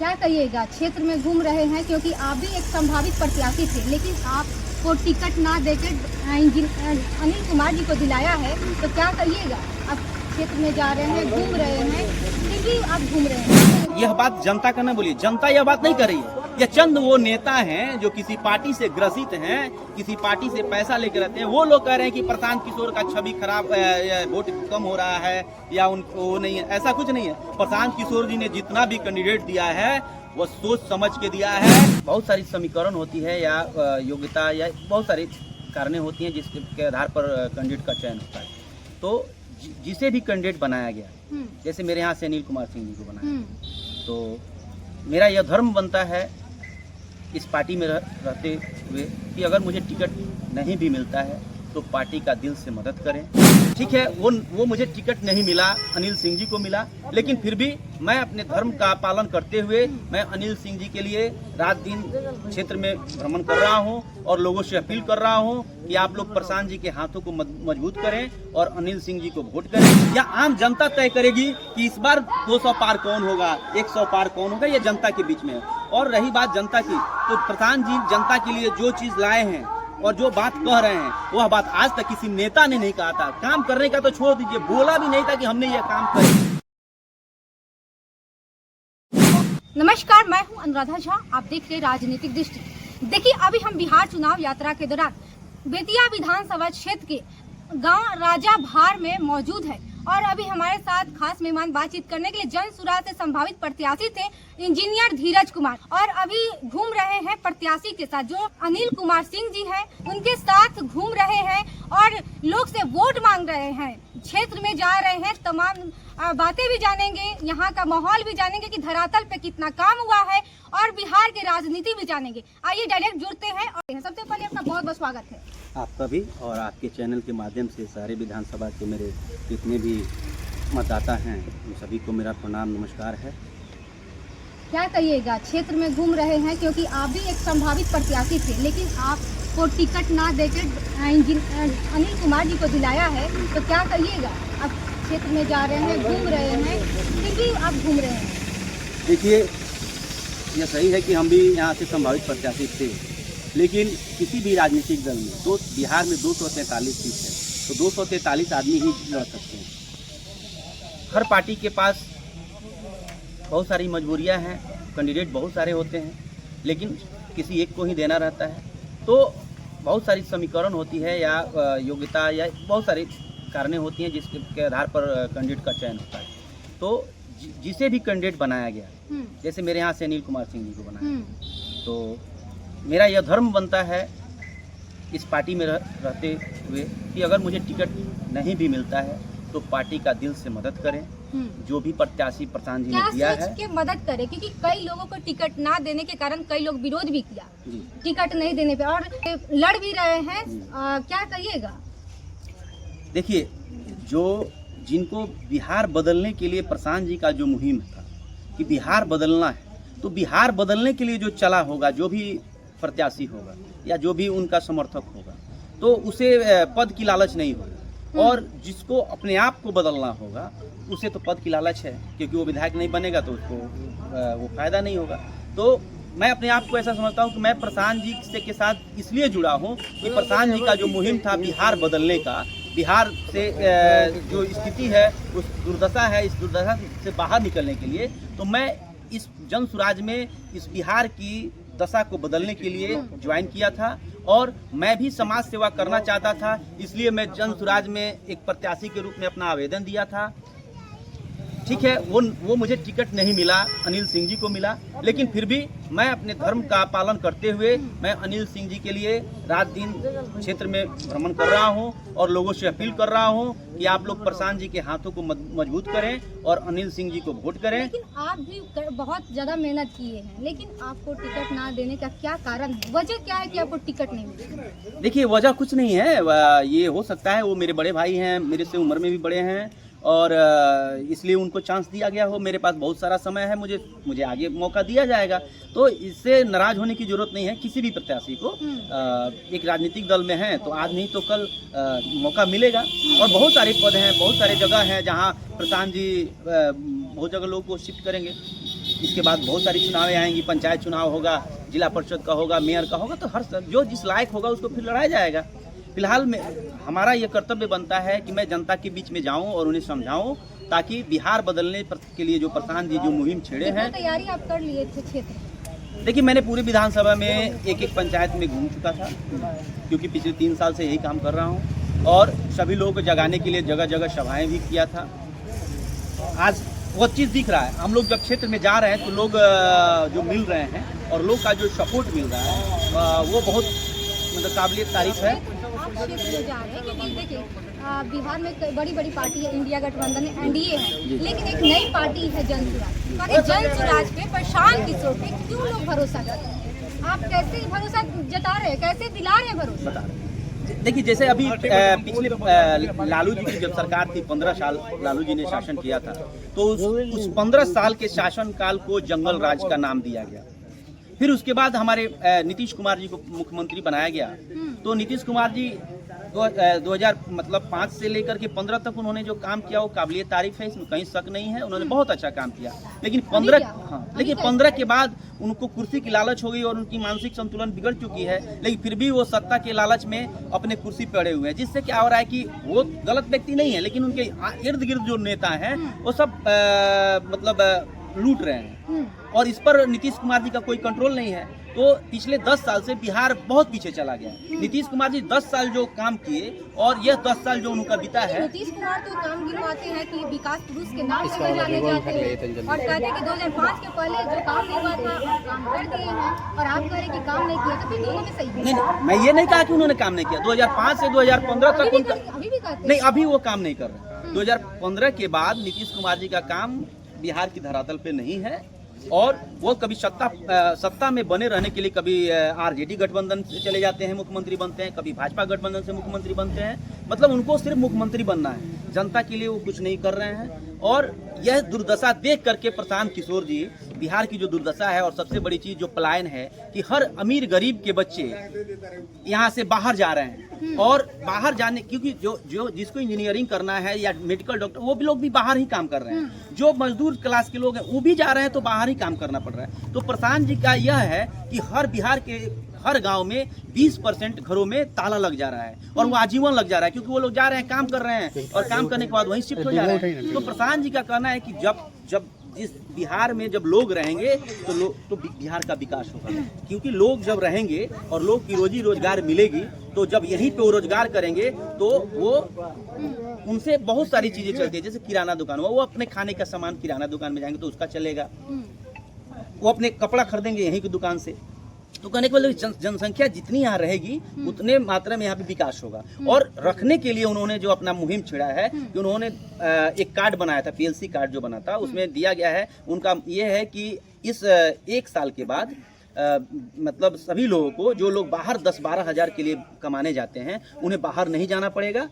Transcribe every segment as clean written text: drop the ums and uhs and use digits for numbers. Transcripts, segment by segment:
क्या कहिएगा, क्षेत्र में घूम रहे हैं क्योंकि आप भी एक संभावित प्रत्याशी थे, लेकिन आपको टिकट ना देकर अनिल कुमार जी को दिलाया है, तो क्या कहिएगा? आप क्षेत्र में जा रहे हैं, घूम रहे हैं, फिर भी आप घूम रहे हैं। यह बात जनता का न बोलिए, जनता यह बात नहीं कर रही है। ये चंद वो नेता हैं जो किसी पार्टी से ग्रसित हैं, किसी पार्टी से पैसा लेकर रहते हैं। वो लोग कह रहे हैं कि प्रशांत किशोर का छवि खराब, वोट कम हो रहा है या उनको वो नहीं है। ऐसा कुछ नहीं है। प्रशांत किशोर जी ने जितना भी कैंडिडेट दिया है वो सोच समझ के दिया है। बहुत सारी समीकरण होती है या योग्यता या बहुत सारी कारणें होती हैं जिसके आधार पर कैंडिडेट का चयन होता है। तो जिसे भी कैंडिडेट बनाया गया, जैसे मेरे यहाँ से अनिल कुमार सिंह जी को बनाया, तो मेरा यह धर्म बनता है इस पार्टी में रहते हुए कि अगर मुझे टिकट नहीं भी मिलता है तो पार्टी का दिल से मदद करें। ठीक है, वो मुझे टिकट नहीं मिला, अनिल सिंह जी को मिला, लेकिन फिर भी मैं अपने धर्म का पालन करते हुए मैं अनिल सिंह जी के लिए रात दिन क्षेत्र में भ्रमण कर रहा हूं और लोगों से अपील कर रहा हूं कि आप लोग प्रशांत जी के हाथों को मजबूत करें और अनिल सिंह जी को वोट करें। या आम जनता तय करेगी कि इस बार 200 पार कौन होगा, 100 पार कौन होगा, ये जनता के बीच में है। और रही बात जनता की, तो प्रशांत जी जनता के लिए जो चीज लाए हैं और जो बात कह रहे हैं वह बात आज तक किसी नेता ने नहीं कहा था। काम करने का तो छोड़ दीजिए, बोला भी नहीं था कि हमने यह काम किया। नमस्कार, मैं हूं अनुराधा झा, आप देख रहे राजनीतिक दृष्टि। देखिए, अभी हम बिहार चुनाव यात्रा के दौरान बेतिया विधानसभा क्षेत्र के गांव राजा भार में मौजूद है और अभी हमारे साथ खास मेहमान बातचीत करने के लिए जन सुराज से संभावित प्रत्याशी थे इंजीनियर धीरज कुमार, और अभी घूम रहे हैं प्रत्याशी के साथ जो अनिल कुमार सिंह जी हैं, उनके साथ घूम रहे हैं और लोग से वोट मांग रहे हैं। क्षेत्र में जा रहे हैं, तमाम बातें भी जानेंगे, यहाँ का माहौल भी जानेंगे कि धरातल पे कितना काम हुआ है और बिहार की राजनीति भी जानेंगे। आइए डायरेक्ट जुड़ते हैं। और सबसे पहले आपका बहुत बहुत स्वागत है। आपका भी, और आपके चैनल के माध्यम से सारे विधानसभा के मेरे जितने भी मतदाता हैं उन सभी को मेरा प्रणाम नमस्कार है। क्या कहिएगा, क्षेत्र में घूम रहे हैं क्योंकि आप भी एक संभावित प्रत्याशी थे, लेकिन आपको टिकट ना देकर अनिल कुमार जी को दिलाया है, तो क्या कहिएगा? आप क्षेत्र में जा रहे हैं, घूम रहे हैं, फिर भी आप घूम रहे हैं। देखिए, यह सही है कि हम भी यहाँ से संभावित प्रत्याशी थे, लेकिन किसी भी राजनीतिक दल में बिहार में 243 सीट है, तो 243 आदमी ही लड़ सकते हैं। हर पार्टी के पास बहुत सारी मजबूरियां हैं, कैंडिडेट बहुत सारे होते हैं, लेकिन किसी एक को ही देना रहता है। तो बहुत सारी समीकरण होती है या योग्यता या बहुत सारी कारणें होती हैं जिसके आधार पर कैंडिडेट का चयन होता है। तो जिसे भी कैंडिडेट बनाया गया, जैसे मेरे यहाँ से अनिल कुमार सिंह जी को बनाया, तो मेरा यह धर्म बनता है इस पार्टी में रहते हुए कि अगर मुझे टिकट नहीं भी मिलता है तो पार्टी का दिल से मदद करें। जो भी प्रत्याशी प्रशांत जी ने दिया है, के मदद करें, क्योंकि कई लोगों को टिकट ना देने के कारण कई लोग विरोध भी किया टिकट नहीं देने पे, और लड़ भी रहे हैं। क्या कहिएगा? देखिए, जिनको बिहार बदलने के लिए प्रशांत जी का जो मुहिम था कि बिहार बदलना है, तो बिहार बदलने के लिए जो चला होगा, जो भी प्रत्याशी होगा या जो भी उनका समर्थक होगा, तो उसे पद की लालच नहीं होगा। और जिसको अपने आप को बदलना होगा उसे तो पद की लालच है, क्योंकि वो विधायक नहीं बनेगा तो उसको वो फायदा नहीं होगा। तो मैं अपने आप को ऐसा समझता हूँ कि मैं प्रशांत जी के साथ इसलिए जुड़ा हूँ कि प्रशांत जी का जो मुहिम था बिहार बदलने का, बिहार से जो स्थिति है, उस दुर्दशा है, इस दुर्दशा से बाहर निकलने के लिए, तो मैं इस जन सुराज में इस बिहार की दशा को बदलने के लिए ज्वाइन किया था और मैं भी समाज सेवा करना चाहता था। इसलिए मैं जन सुराज में एक प्रत्याशी के रूप में अपना आवेदन दिया था। ठीक है, वो मुझे टिकट नहीं मिला, अनिल सिंह जी को मिला, लेकिन फिर भी मैं अपने धर्म का पालन करते हुए मैं अनिल सिंह जी के लिए रात दिन क्षेत्र में भ्रमण कर रहा हूं और लोगों से अपील कर रहा हूं कि आप लोग प्रशांत जी के हाथों को मजबूत करें और अनिल सिंह जी को वोट करें। लेकिन आप भी बहुत ज्यादा मेहनत किए हैं, लेकिन आपको टिकट ना देने का क्या कारण है? वजह क्या है कि आपको टिकट नहीं मिला? देखिए, वजह कुछ नहीं है। ये हो सकता है वो मेरे बड़े भाई हैं, मेरे से उम्र में भी बड़े हैं और इसलिए उनको चांस दिया गया हो। मेरे पास बहुत सारा समय है, मुझे आगे मौका दिया जाएगा, तो इससे नाराज होने की जरूरत नहीं है किसी भी प्रत्याशी को। एक राजनीतिक दल में है तो आज नहीं तो कल मौका मिलेगा। और बहुत सारे पद हैं, बहुत सारे जगह हैं जहां प्रशांत जी बहुत जगह लोगों को शिफ्ट करेंगे। इसके बाद बहुत सारी चुनावें आएंगी, पंचायत चुनाव होगा, जिला परिषद का होगा, मेयर का होगा, तो हर जो जिस लायक होगा उसको फिर लड़ाया जाएगा। फिलहाल में हमारा ये कर्तव्य बनता है कि मैं जनता के बीच में जाऊं और उन्हें समझाऊं, ताकि बिहार बदलने के लिए जो प्रधान जी जो मुहिम छेड़े हैं। तैयारी आप कर लिए थे क्षेत्र? देखिए, मैंने पूरी विधानसभा में एक एक पंचायत में घूम चुका था, क्योंकि पिछले 3 साल से यही काम कर रहा हूँ, और सभी लोगों को जगाने के लिए जगह जगह सभाएं भी किया था। आज वो चीज़ दिख रहा है, हम लोग जब क्षेत्र में जा रहे हैं तो लोग जो मिल रहे हैं और लोग का जो सपोर्ट मिल रहा है वो बहुत मतलब काबिलियत तारीफ है। आप क्षेत्र में जा रहे हैं क्योंकि देखिए बिहार में बड़ी बड़ी पार्टी है, इंडिया गठबंधन है, एनडीए है, लेकिन एक नई पार्टी है जनसुराज। और जन सुराज पे प्रशांत किशोर पे क्यों लोग भरोसा करते हैं? आप कैसे भरोसा जता रहे हैं, कैसे दिला रहे हैं भरोसा? देखिए, जैसे अभी पिछले लालू जी की जब सरकार थी, 15 साल लालू जी ने शासन किया था, तो उस 15 साल के शासन काल को जंगल राज का नाम दिया गया। फिर उसके बाद हमारे नीतीश कुमार जी को मुख्यमंत्री बनाया गया। तो नीतीश कुमार जी 2005 से लेकर के 15 तक उन्होंने जो काम किया वो काबिलियत तारीफ है, इसमें कहीं शक नहीं है, उन्होंने बहुत अच्छा काम किया। लेकिन 15 के बाद उनको कुर्सी की लालच हो गई और उनकी मानसिक संतुलन बिगड़ चुकी है। लेकिन फिर भी वो सत्ता के लालच में अपने कुर्सी पे अड़े हुए हैं, जिससे क्या हो रहा है कि वो गलत व्यक्ति नहीं है, लेकिन उनके इर्द गिर्द जो नेता हैं वो सब लूट रहे हैं, और इस पर नीतीश कुमार जी का कोई कंट्रोल नहीं है। तो पिछले 10 साल से बिहार बहुत पीछे चला गया। नीतीश कुमार जी 10 साल जो काम किए और यह 10 साल जो उनका बीता है। नीतीश कुमार तो काम गिनवाते हैं कि विकास पुरुष के नाम से जाने जाते हैं और कहते हैं कि 2005 के पहले जो काम नहीं हुआ था काम कर दिए हैं, और आप कह रहे हैं कि काम नहीं किया, तो फिर दोनों में सही है? नहीं, मैं ये नहीं कहा कि उन्होंने काम नहीं किया। 2005 से 2015 तक उनका अभी भी कहते नहीं, अभी वो काम नहीं कर रहे। 2015 के बाद नीतीश कुमार जी का काम बिहार की धरातल पे नहीं है, और वो कभी सत्ता में बने रहने के लिए कभी आरजेडी गठबंधन से चले जाते हैं, मुख्यमंत्री बनते हैं, कभी भाजपा गठबंधन से मुख्यमंत्री बनते हैं। मतलब उनको सिर्फ मुख्यमंत्री बनना है, जनता के लिए वो कुछ नहीं कर रहे हैं। और यह दुर्दशा देख करके प्रशांत किशोर जी, बिहार की जो दुर्दशा है और सबसे बड़ी चीज जो पलायन है कि हर अमीर गरीब के बच्चे यहाँ से बाहर जा रहे हैं, और बाहर जाने क्योंकि जो जिसको इंजीनियरिंग करना है या मेडिकल डॉक्टर, वो भी लोग भी बाहर ही काम कर रहे हैं। जो मजदूर क्लास के लोग हैं वो भी जा रहे हैं, तो बाहर ही काम करना पड़ रहा है। तो प्रशांत जी का यह है कि हर बिहार के हर गांव में 20% घरों में ताला लग जा रहा है, और वो आजीवन लग जा रहा है, क्योंकि वो लोग जा रहे हैं, काम कर रहे हैं, और काम करने के बाद वहीं शिफ्ट हो जा रहे हैं। तो प्रशांत जी का कहना है कि जब इस बिहार में जब लोग रहेंगे तो बिहार का विकास होगा, क्योंकि लोग जब रहेंगे और लोग की रोजी रोजगार मिलेगी, तो जब यहीं पे वो रोजगार करेंगे तो वो उनसे बहुत सारी चीजें चलती है। जैसे किराना दुकान, वो अपने खाने का सामान किराना दुकान में जाएंगे तो उसका चलेगा, वो अपने कपड़ा खरीदेंगे यहीं की दुकान से। तो कहने के मतलब जनसंख्या जितनी यहाँ रहेगी उतने मात्रा में यहाँ पे विकास होगा। और रखने के लिए उन्होंने जो अपना मुहिम छेड़ा है कि उन्होंने एक कार्ड बनाया था, पीएलसी कार्ड जो बना था, उसमें दिया गया है उनका ये है कि इस 1 साल के बाद मतलब सभी लोगों को, जो लोग बाहर 10-12 हज़ार के लिए कमाने जाते हैं, उन्हें बाहर नहीं जाना पड़ेगा,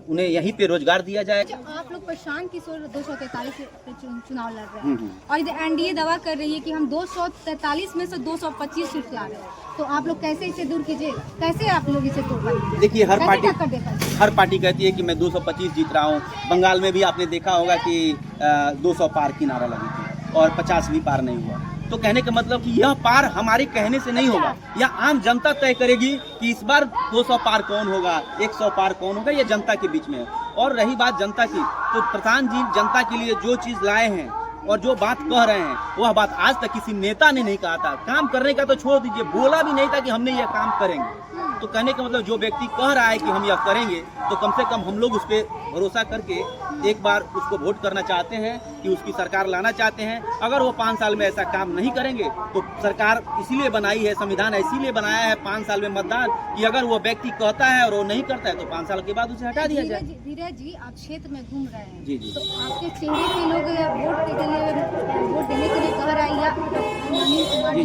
उन्हें यहीं पे रोजगार दिया जाएगा। आप लोग प्रशांत किशोर 243 पे चुनाव लड़ रहे हैं, और इधर एनडीए दावा कर रही है कि हम 243 में से 225 सीट ला रहे हैं, तो आप लोग कैसे इसे दूर कीजिए, कैसे आप लोग इसे तोड़ पाएंगे? देखिए, हर पार्टी कहती है कि मैं 225 जीत रहा हूँ। बंगाल में भी आपने देखा होगा कि 200 पार की नारा लगी थी और 50 भी पार नहीं हुआ। तो कहने का मतलब कि यह पार हमारे कहने से नहीं होगा, या आम जनता तय करेगी कि इस बार 200 पार कौन होगा, 100 पार कौन होगा, ये जनता के बीच में है। और रही बात जनता की, तो प्रधान जी जनता के लिए जो चीज़ लाए हैं और जो बात कह रहे हैं, वह बात आज तक किसी नेता ने नहीं कहा था। काम करने का तो छोड़ दीजिए, बोला भी नहीं था कि हमने यह काम करेंगे। तो कहने का मतलब जो व्यक्ति कह रहा है कि हम यह करेंगे, तो कम से कम हम लोग उस पर भरोसा करके एक बार उसको वोट करना चाहते हैं कि उसकी सरकार लाना चाहते हैं। अगर वो 5 साल में ऐसा काम नहीं करेंगे, तो सरकार इसीलिए बनाई है, संविधान इसीलिए बनाया है 5 साल में मतदान, कि अगर वो व्यक्ति कहता है और वो नहीं करता है तो 5 साल के बाद उसे हटा दिया जाए। धीरज जी, आप क्षेत्र में घूम रहे हैं, जी, तो आपके चेहरे पे लोग वोट देने के लिए कह रहा है, या अनिल कुमार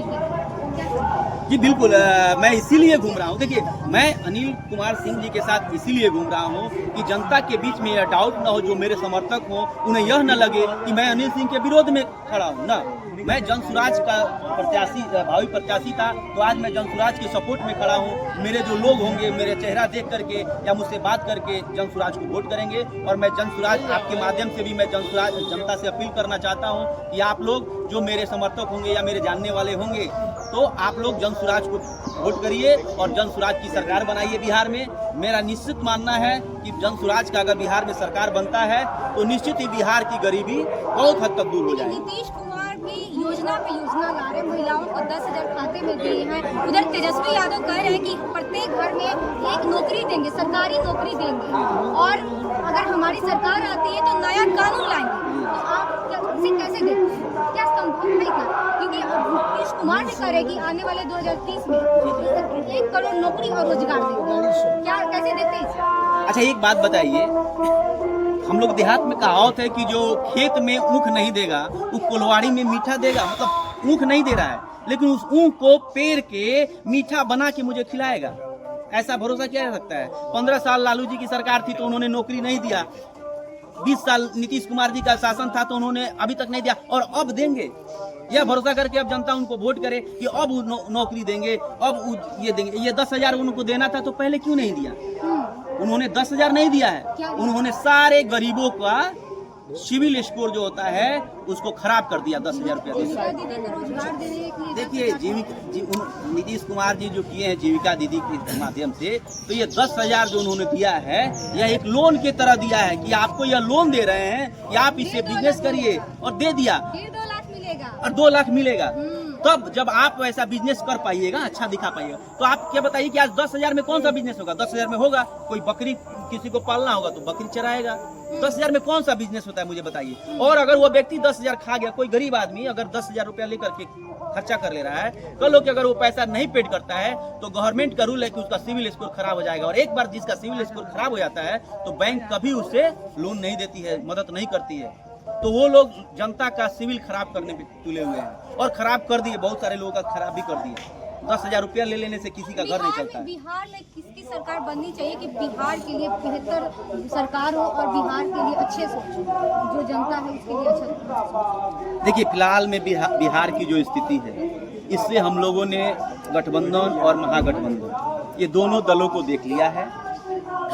जी बिल्कुल, मैं इसीलिए घूम रहा हूँ। देखिए, मैं अनिल कुमार सिंह जी के साथ इसीलिए घूम रहा हूँ कि जनता के बीच में यह डाउट ना हो, जो मेरे समर्थक हो उन्हें यह न लगे कि मैं अनिल सिंह के विरोध में खड़ा हूँ। ना, मैं जनसुराज का प्रत्याशी, भावी प्रत्याशी था, तो आज मैं जनसुराज के सपोर्ट में खड़ा हूँ। मेरे जो लोग होंगे मेरे चेहरा देख करके या मुझसे बात करके जनसुराज को वोट करेंगे। और मैं जनसुराज आपके माध्यम से भी मैं जनसुराज जनता से अपील करना चाहता हूँ कि आप लोग जो मेरे समर्थक होंगे या मेरे जानने वाले होंगे, तो आप लोग जनसुराज को वोट करिए और जनसुराज की सरकार बनाइए बिहार में। मेरा निश्चित मानना है कि जनसुराज का अगर बिहार में सरकार बनता है तो निश्चित ही बिहार की गरीबी बहुत हद तक दूर हो जाएगी। नीतीश कुमार भी योजना पे योजना ला रहे, महिलाओं को 10,000 खाते में दिए हैं। उधर तेजस्वी यादव कह रहे हैं कि प्रत्येक घर में एक नौकरी देंगे, सरकारी नौकरी देंगे, और अगर हमारी सरकार आती है तो नया कानून लाएंगे। तो आप इसे कैसे देखते हैं? क्या संभव नहीं था? क्योंकि नीतीश कुमार भी कह रहे कि आने वाले 2030 में 1 करोड़ नौकरी और रोजगार देंगे। क्या कैसे देखते हैं इसे? अच्छा, एक बात बताइए, हम लोग देहात में कहावत है कि जो खेत में ऊख नहीं देगा वो कोल्हाड़ी में मीठा देगा। मतलब ऊख नहीं दे रहा है, लेकिन उस ऊख को पेड़ के मीठा बना के मुझे खिलाएगा, ऐसा भरोसा किया जा सकता है? 15 साल लालू जी की सरकार थी तो उन्होंने नौकरी नहीं दिया। 20 साल नीतीश कुमार जी का शासन था तो उन्होंने अभी तक नहीं दिया, और अब देंगे। यह भरोसा करके अब जनता उनको वोट करे कि अब नौकरी देंगे, अब ये देंगे। ये 10,000 उनको देना था तो पहले क्यों नहीं दिया? उन्होंने 10,000 नहीं दिया है, उन्होंने सारे गरीबों का सिविल स्कोर जो होता है उसको खराब कर दिया 10,000 रुपया देने। देखिए, नीतीश कुमार जी जो किए हैं जीविका दीदी के माध्यम से, तो ये 10,000 जो उन्होंने दिया है यह एक लोन की तरह दिया है कि आपको यह लोन दे रहे हैं कि आप इससे बिजनेस करिए, और दे दिया। 2 लाख मिलेगा और 2 लाख मिलेगा। तब जब आप वैसा बिजनेस कर पाइएगा, अच्छा दिखा पाइएगा। तो आप क्या बताइए कि आज 10,000 में कौन सा बिजनेस होगा? 10,000 में होगा कोई बकरी, किसी को पालना होगा तो बकरी चराएगा। 10,000 में कौन सा बिजनेस होता है मुझे बताइए? और अगर वो व्यक्ति 10,000 खा गया, कोई गरीब आदमी अगर 10,000 रुपया लेकर के खर्चा कर ले रहा है, कल लोग अगर वो पैसा नहीं पेड करता है तो गवर्नमेंट का रूल है कि उसका सिविल स्कोर खराब हो जाएगा। और एक बार जिसका सिविल स्कोर खराब हो जाता है तो बैंक कभी उसे लोन नहीं देती है, मदद नहीं करती है। तो वो लोग जनता का सिविल खराब करने पे तुले हुए हैं और खराब कर दिए, बहुत सारे लोगों का खराब भी कर दिए। 10,000 रुपया ले लेने से किसी का घर नहीं चलता है। बिहार में किसकी सरकार बननी चाहिए कि बिहार के लिए बेहतर सरकार हो और बिहार के लिए अच्छे सोचे, जो जनता है उसके लिए अच्छा? देखिए, फिलहाल में बिहार की जो स्थिति है, इससे हम लोगों ने गठबंधन और महागठबंधन ये दोनों दलों को देख लिया है।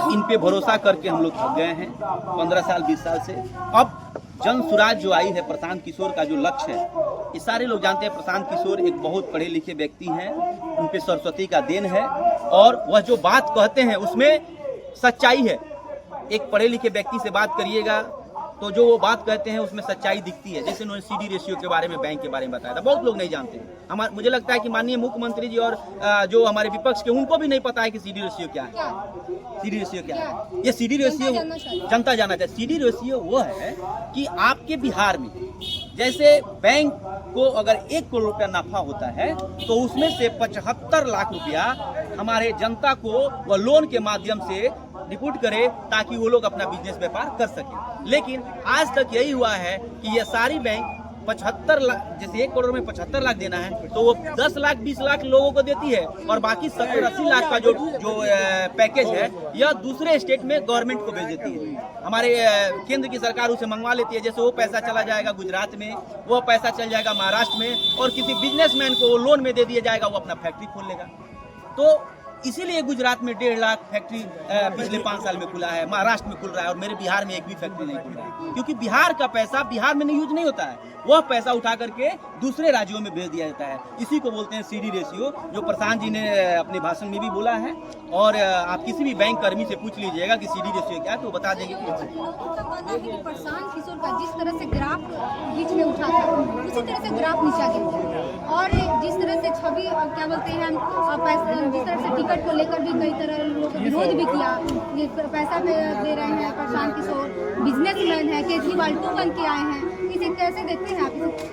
इन पे भरोसा करके हम लोग थक गए हैं 15 साल 20 साल से। अब जनसुराज जो आई है, प्रशांत किशोर का जो लक्ष्य है, ये सारे लोग जानते हैं प्रशांत किशोर एक बहुत पढ़े लिखे व्यक्ति हैं, उन पे सरस्वती का देन है, और वह जो बात कहते हैं उसमें सच्चाई है। एक पढ़े लिखे व्यक्ति से बात करिएगा तो जो वो बात कहते हैं उसमें सच्चाई दिखती है। जैसे उन्होंने CD रेशियो के बारे में, बैंक के बारे में बताया था, बहुत लोग नहीं जानते। मुझे लगता है कि माननीय मुख्यमंत्री जी और जो हमारे विपक्ष के, उनको भी नहीं पता है कि CD रेशियो क्या है। CD रेशियो क्या है? ये CD रेशियो जनता जानना चाहिए। CD रेशियो वो है कि आपके बिहार में जैसे बैंक को अगर 1 करोड़ रुपया नफा होता है तो उसमें से 75 लाख रुपया हमारे जनता को वह लोन के माध्यम से रिपोर्ट करे ताकि वो लोग अपना बिजनेस व्यापार कर सके। लेकिन आज तक यही हुआ है कि ये सारी बैंक 75 लाख, जैसे 1 करोड़ में 75 लाख देना है तो वो 10 लाख 20 लाख लोगों को देती है, और बाकी 70-80 लाख का जो पैकेज है यह दूसरे स्टेट में गवर्नमेंट को भेज देती है। हमारे केंद्र की सरकार उसे मंगवा लेती है। जैसे वो पैसा चला जाएगा गुजरात में, वो पैसा चल जाएगा महाराष्ट्र में, और किसी बिजनेसमैन को वो लोन में दे दिया जाएगा, वो अपना फैक्ट्री खोल लेगा। तो इसीलिए गुजरात में 1.5 लाख फैक्ट्री पिछले 5 साल में खुला है, महाराष्ट्र में खुल रहा है, और मेरे बिहार में एक भी फैक्ट्री नहीं खुल रहा है, क्योंकि बिहार का पैसा बिहार में यूज नहीं होता है। वह पैसा उठा करके दूसरे राज्यों में भेज दिया जाता है। इसी को बोलते हैं CD रेशियो, जो प्रशांत जी ने अपने भाषण में भी बोला है। और आप किसी भी बैंक कर्मी से पूछ लीजिएगा कि CD रेशियो क्या है तो बता देंगे। प्रशांत किशोर का जिस तरह से ग्राफ बीच में उठा था उसी तरह से ग्राफ नीचा गिर, और जिस तरह से छवि क्या बोलते हैं, जिस तरह से टिकट को लेकर भी कई तरह लोग विरोध भी किया, पैसा दे रहे हैं प्रशांत किशोर, बिजनेसमैन है, केजरीवाल 2 बन के आए हैं, इसे कैसे देखते हैं आप?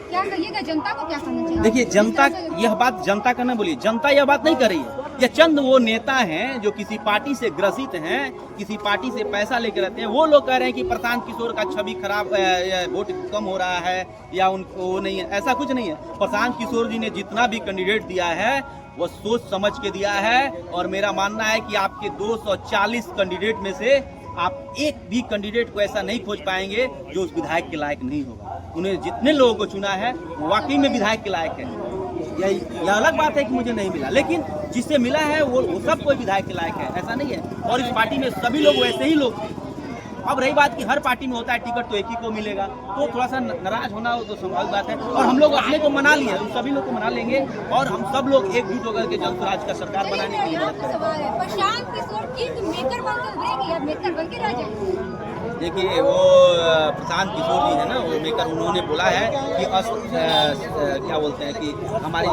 क्या कहिएगा, जनता को क्या करना चाहिए? देखिए, जनता यह बात जनता का ना बोलिए, जनता यह बात नहीं कर रही है। ये चंद वो नेता हैं जो किसी पार्टी से ग्रसित हैं, किसी पार्टी से पैसा लेकर रहते हैं, वो लोग कह रहे हैं कि प्रशांत किशोर का छवि खराब, वोट कम हो रहा है या उनको वो नहीं है। ऐसा कुछ नहीं है। प्रशांत किशोर जी ने जितना भी कैंडिडेट दिया है वो सोच समझ के दिया है, और मेरा मानना है कि आपके 240 कैंडिडेट में से आप एक भी कैंडिडेट को ऐसा नहीं खोज पाएंगे जो उस विधायक के लायक नहीं होगा। उन्हें जितने लोगों को चुना है वो वाकई में विधायक के लायक है। यह अलग बात है कि मुझे नहीं मिला, लेकिन जिससे मिला है वो सब कोई विधायक के लायक है, ऐसा नहीं है। और इस पार्टी में सभी लोग वैसे ही लोग थे। अब रही बात कि हर पार्टी में होता है टिकट तो एक ही को मिलेगा, तो थोड़ा सा नाराज होना तो स्वाभाविक बात है। और हम लोग अपने को मना लिए, हम सभी लोग को मना लेंगे और हम सब लोग एकजुट होकर के जन स्वराज का सरकार बनाने के लिए मदद करेंगे। सवाल है, प्रशांत किशोर किंग मेकर बनकर उभरेंगे या मेकर बनकर रह जाएंगे? देखिए वो प्रशांत किशोर जी है ना, वो मेकर, उन्होंने बोला है कि क्या बोलते हैं कि हमारी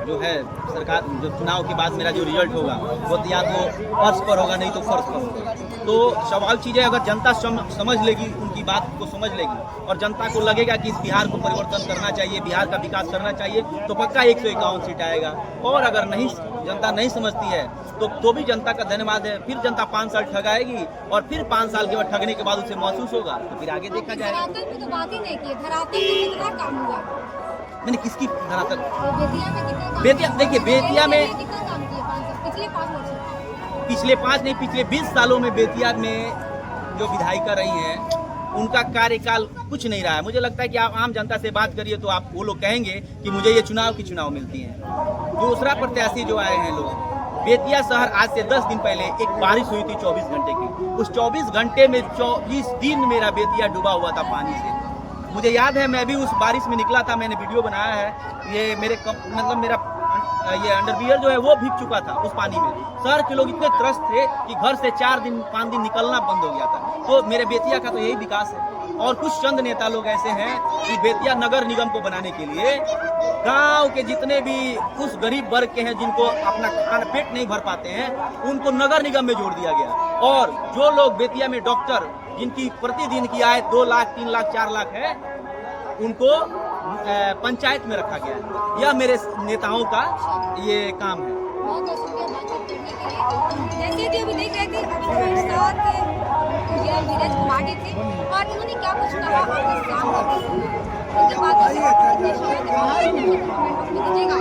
जो है सरकार, जो चुनाव के बाद मेरा जो रिजल्ट होगा वो या तो फर्श पर होगा नहीं तो फर्श पर होगा। तो सवाल चीज़ें अगर जनता समझ लेगी, उनकी बात को समझ लेगी और जनता को लगेगा कि इस बिहार को परिवर्तन करना चाहिए, बिहार का विकास करना चाहिए, तो पक्का 151 सीट आएगा। और अगर नहीं जनता नहीं समझती है तो भी जनता का धन्यवाद है। फिर जनता 5 साल ठगाएगी और फिर 5 साल के बाद ठगने के बाद उसे महसूस होगा, तो फिर आगे देखा जाएगा। धरातल पे तो बात ही नहीं की, धरातल पे कितना काम हुआ? मैंने किसकी धरातल? बेतिया में कितना काम? बेतिया, देखिए बेतिया में कितना काम किया पिछले 5 वर्ष? पिछले 5 नहीं, पिछले 20 सालों में बेतिया में जो विधायिका रही हैं उनका कार्यकाल कुछ नहीं रहा है। मुझे लगता है कि आप आम जनता से बात करिए तो आप वो लोग कहेंगे कि मुझे ये चुनाव की चुनाव मिलती है। दूसरा प्रत्याशी जो आए हैं लोग, बेतिया शहर आज से 10 दिन पहले एक बारिश हुई थी 24 घंटे की, उस 24 घंटे में 24 दिन मेरा बेतिया डूबा हुआ था पानी से। मुझे याद है मैं भी उस बारिश में निकला था, मैंने वीडियो बनाया है। ये मेरे मतलब मेरा ये अंडरवियर जो है वो भीग चुका था उस पानी में। शहर के लोग इतने त्रस्त थे कि घर से 4 दिन 5 दिन निकलना बंद हो गया था। तो मेरे बेतिया का तो यही विकास है। और कुछ चंद नेता लोग ऐसे हैं कि बेतिया नगर निगम को बनाने के लिए गांव के जितने भी उस गरीब वर्ग के हैं जिनको अपना खाना पेट नहीं भर पाते हैं, उनको नगर निगम में जोड़ दिया गया। और जो लोग बेतिया में डॉक्टर जिनकी प्रतिदिन की आय 2 लाख 3 लाख 4 लाख है, उनको पंचायत में रखा गया है। यह मेरे नेताओं का ये काम है। बहुत शुक्रिया बातचीत करने के लिए। जैसे कि अभी देख रहे थे, अभी हमारे साथ ये नीरज कुमार जी थे और उन्होंने क्या कुछ कहा आपके सामने उनके बातों से कितनी शायद कमेंट बॉक्स में दीजिएगा।